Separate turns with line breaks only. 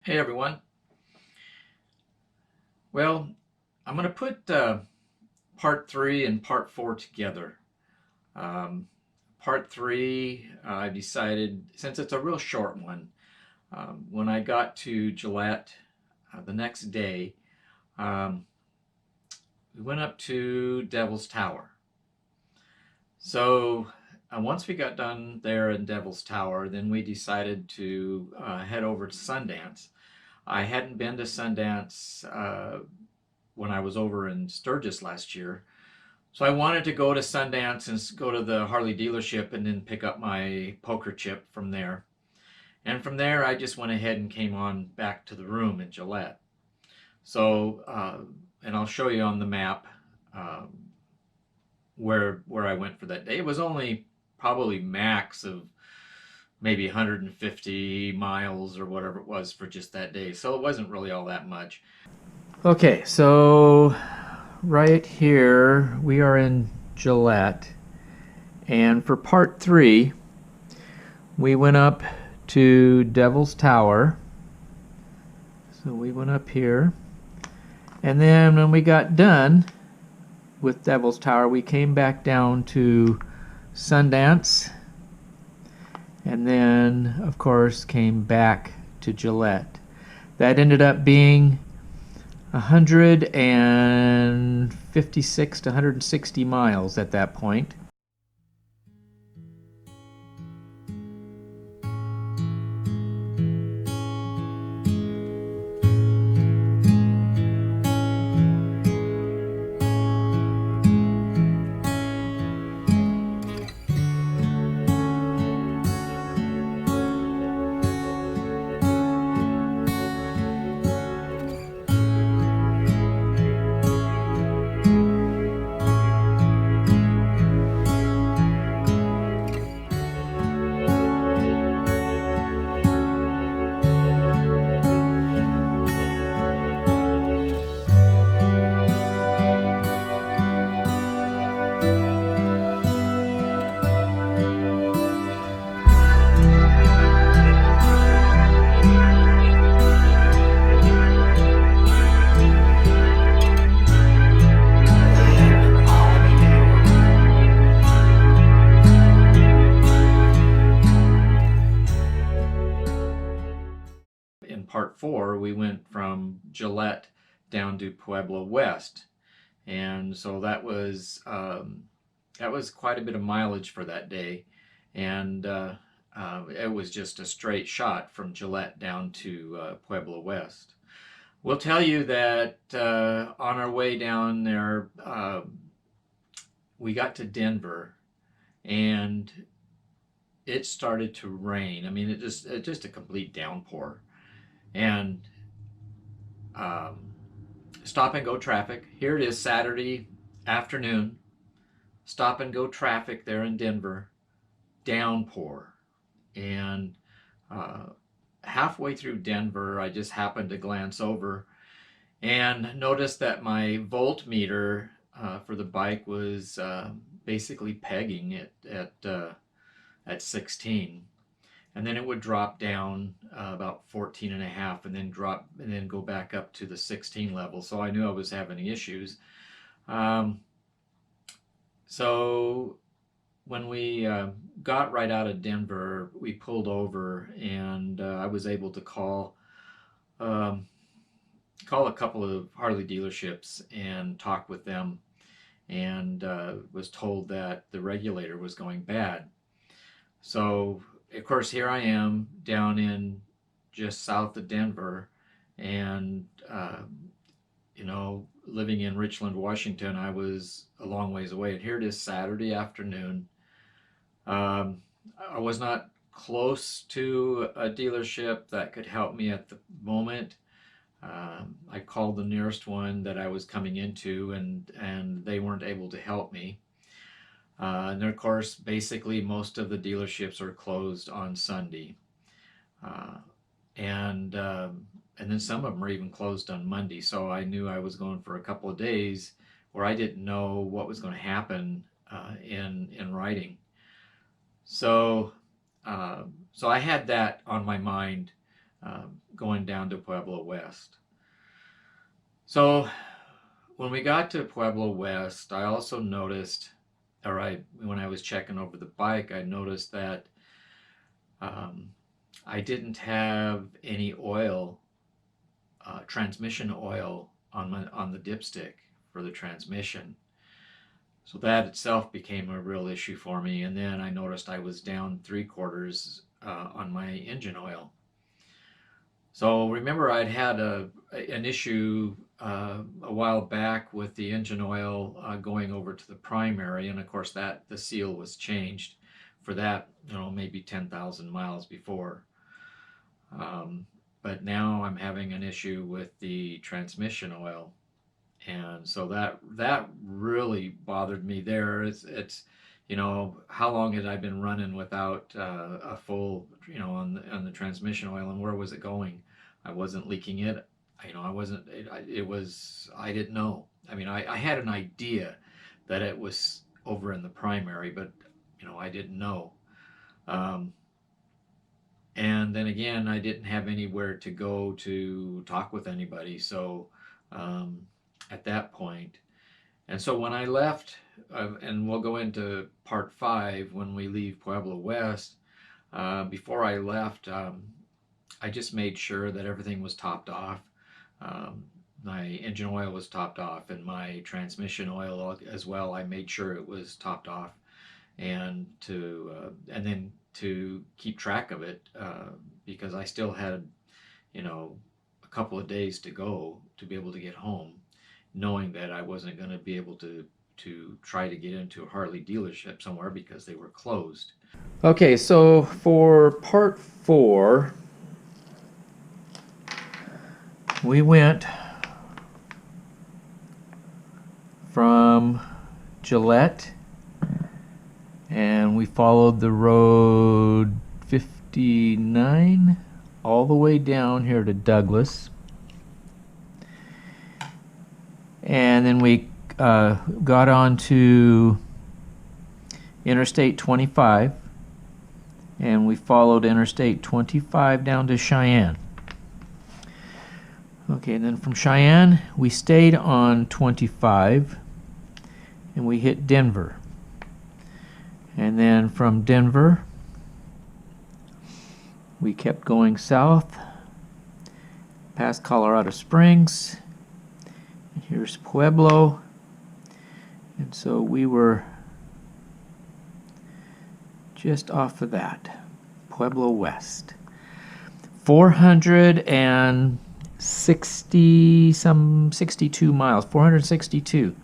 Hey everyone. Well, I'm going to put part three and part four together. Um, Part three, I decided, since it's a real short one, when I got to Gillette the next day, um, we went up to Devil's Tower. So once we got done there in Devil's Tower, then we decided to head over to Sundance. I hadn't been to Sundance when I was over in Sturgis last year. So I wanted to go to Sundance and go to the Harley dealership and then pick up my poker chip from there. And from there, I just went ahead and came on back to the room in Gillette. So, and I'll show you on the map um, where I went for that day. It was only probably max of maybe 150 miles or whatever it was for just that day. So it wasn't really all that much. Okay, so right here we are in Gillette, and for part three we went up to Devil's Tower. So we went up here, and then when we got done with Devil's Tower we came back down to Sundance, and then of course came back to Gillette. That ended up being 156 to 160 miles at that point. In part four, we went from Gillette down to Pueblo West, and so that was quite a bit of mileage for that day, and it was just a straight shot from Gillette down to Pueblo West. We'll tell you that on our way down there, we got to Denver, and it started to rain. I mean, it just a complete downpour. And um, stop and go traffic. Here it is, Saturday afternoon. Stop and go traffic there in Denver. Downpour. And uh, halfway through Denver, I just happened to glance over and noticed that my voltmeter for the bike was basically pegging it at 16, and then it would drop down about 14 and a half, and then drop and then go back up to the 16 level. So I knew I was having issues. Um, so when we got right out of Denver, we pulled over, and I was able to um, call a couple of Harley dealerships and talk with them, and was told that the regulator was going bad. So of course, here I am down in just south of Denver, and living in Richland, Washington. I was a long ways away, and here it is, Saturday afternoon. Um, I was not close to a dealership that could help me at the moment. I called the nearest one that I was coming into, and they weren't able to help me. And then, of course, basically most of the dealerships are closed on Sunday, uh, and then some of them are even closed on Monday. So I knew I was going for a couple of days where I didn't know what was going to happen in writing. So so I had that on my mind going down to Pueblo West. So when we got to Pueblo West, I also noticed, when I was checking over the bike, I noticed that um, I didn't have any oil, transmission oil on the dipstick for the transmission. So that itself became a real issue for me. And then I noticed I was down 3/4 on my engine oil. So remember, I'd had an issue a while back with the engine oil going over to the primary, and of course that the seal was changed for that, maybe 10,000 miles before. But now I'm having an issue with the transmission oil, and so that really bothered me there. It's how long had I been running without a full on the transmission oil, and where was it going? I wasn't leaking it. I wasn't. It was. I didn't know. I mean, I had an idea that it was over in the primary, but I didn't know. Um, and then again, I didn't have anywhere to go to talk with anybody. So um, at that point, and so when I left, and we'll go into part 5 when we leave Pueblo West. Before I left, I just made sure that everything was topped off. My engine oil was topped off, and my transmission oil as well. I made sure it was topped off, and then to keep track of it, because I still had, a couple of days to go to be able to get home, knowing that I wasn't going to be able to try to get into a Harley dealership somewhere because they were closed. Okay, so for part 4, we went from Gillette and we followed the road 59 all the way down here to Douglas, and then we got onto Interstate 25, and we followed Interstate 25 down to Cheyenne. Okay, and then from Cheyenne we stayed on 25 and we hit Denver, and then from Denver we kept going south past Colorado Springs, and here's Pueblo, and so we were just off of that, Pueblo West. 462 miles, 462.